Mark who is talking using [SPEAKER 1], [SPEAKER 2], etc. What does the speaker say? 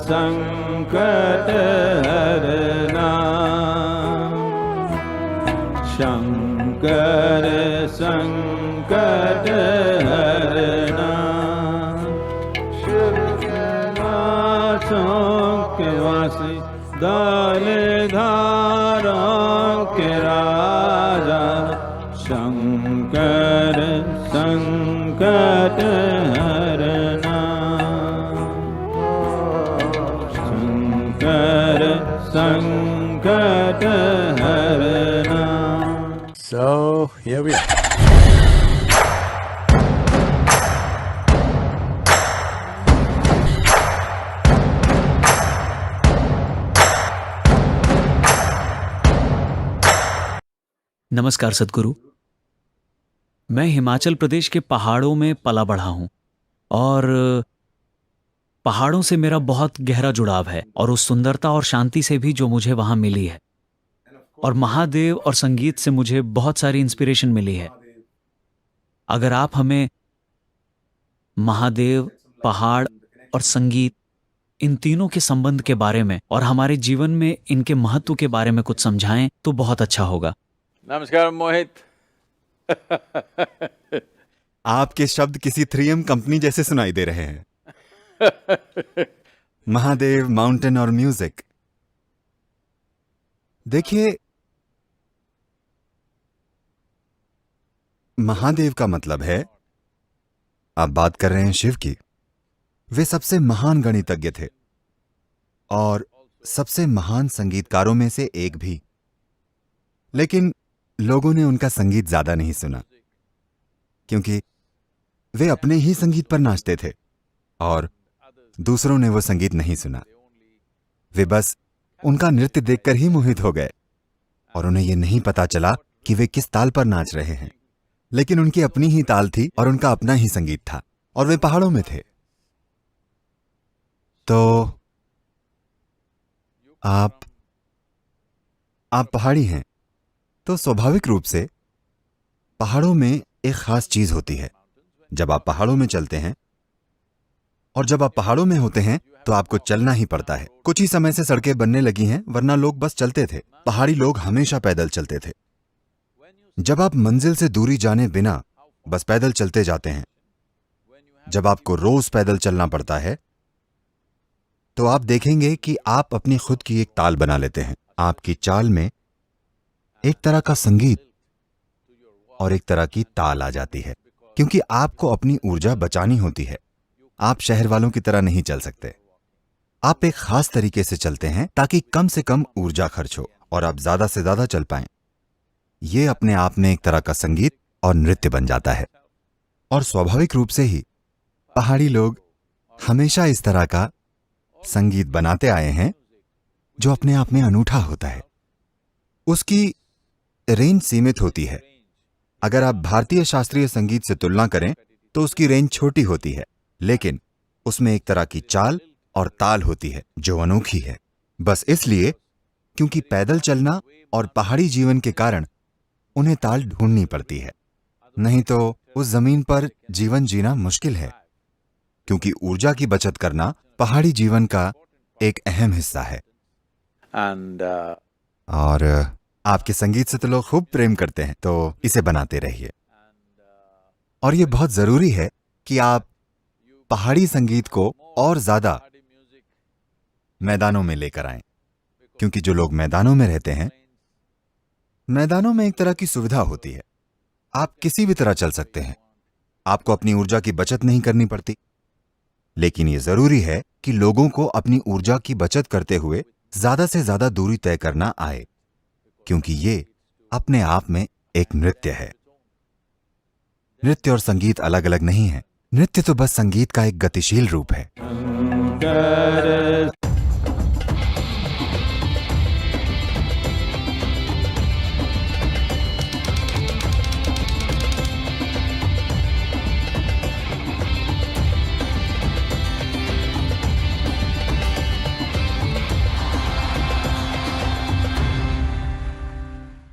[SPEAKER 1] संकट हरना, शंकर संकट हरना, शिव के वासी दलधारों के राजा, शंकर संकट हरना, शंकर संकट हरना.
[SPEAKER 2] So here we are.
[SPEAKER 3] नमस्कार सद्गुरु। मैं हिमाचल प्रदेश के पहाड़ों में पला बढ़ा हूं और पहाड़ों से मेरा बहुत गहरा जुड़ाव है और उस सुंदरता और शांति से भी जो मुझे वहां मिली है, और महादेव और संगीत से मुझे बहुत सारी इंस्पिरेशन मिली है। अगर आप हमें महादेव, पहाड़ और संगीत, इन तीनों के संबंध के बारे में और हमारे जीवन में इनके महत्व के बारे में कुछ समझाएं तो बहुत अच्छा होगा।
[SPEAKER 4] नमस्कार मोहित।
[SPEAKER 2] आपके शब्द किसी 3M कंपनी जैसे सुनाई दे रहे हैं। महादेव, माउंटेन और म्यूजिक। देखिए, महादेव का मतलब है, आप बात कर रहे हैं शिव की। वे सबसे महान गणितज्ञ थे और सबसे महान संगीतकारों में से एक भी। लेकिन लोगों ने उनका संगीत ज्यादा नहीं सुना, क्योंकि वे अपने ही संगीत पर नाचते थे और दूसरों ने वो संगीत नहीं सुना। वे बस उनका नृत्य देखकर ही मोहित हो गए और उन्हें यह नहीं पता चला कि वे किस ताल पर नाच रहे हैं। लेकिन उनकी अपनी ही ताल थी और उनका अपना ही संगीत था, और वे पहाड़ों में थे। तो आप पहाड़ी हैं, तो स्वाभाविक रूप से पहाड़ों में एक खास चीज होती है। जब आप पहाड़ों में चलते हैं और जब आप पहाड़ों में होते हैं तो आपको चलना ही पड़ता है। कुछ ही समय से सड़कें बनने लगी हैं, वरना लोग बस चलते थे। पहाड़ी लोग हमेशा पैदल चलते थे। जब आप मंजिल से दूरी जाने बिना बस पैदल चलते जाते हैं, जब आपको रोज पैदल चलना पड़ता है, तो आप देखेंगे कि आप अपनी खुद की एक ताल बना लेते हैं। आपकी चाल में एक तरह का संगीत और एक तरह की ताल आ जाती है, क्योंकि आपको अपनी ऊर्जा बचानी होती है। आप शहर वालों की तरह नहीं चल सकते। आप एक खास तरीके से चलते हैं ताकि कम से कम ऊर्जा खर्च हो और आप ज्यादा से ज्यादा चल पाएं। यह अपने आप में एक तरह का संगीत और नृत्य बन जाता है। और स्वाभाविक रूप से ही पहाड़ी लोग हमेशा इस तरह का संगीत बनाते आए हैं, जो अपने आप में अनूठा होता है। उसकी रेंज सीमित होती है। अगर आप भारतीय शास्त्रीय संगीत से तुलना करें तो उसकी रेंज छोटी होती है, लेकिन उसमें एक तरह की चाल और ताल होती है जो अनोखी है। बस इसलिए क्योंकि पैदल चलना और पहाड़ी जीवन के कारण उन्हें ताल ढूंढनी पड़ती है, नहीं तो उस जमीन पर जीवन जीना मुश्किल है। क्योंकि ऊर्जा की बचत करना पहाड़ी जीवन का एक अहम हिस्सा है। और आपके संगीत से तो लोग खूब प्रेम करते हैं, तो इसे बनाते रहिए। और यह बहुत जरूरी है कि आप पहाड़ी संगीत को और ज्यादा मैदानों में लेकर आएं, क्योंकि जो लोग मैदानों में रहते हैं, मैदानों में एक तरह की सुविधा होती है। आप किसी भी तरह चल सकते हैं, आपको अपनी ऊर्जा की बचत नहीं करनी पड़ती। लेकिन यह जरूरी है कि लोगों को अपनी ऊर्जा की बचत करते हुए ज्यादा से ज्यादा दूरी तय करना आए, क्योंकि ये अपने आप में एक नृत्य है। नृत्य और संगीत अलग अलग नहीं है। नृत्य तो बस संगीत का एक गतिशील रूप है।
[SPEAKER 1] शंकर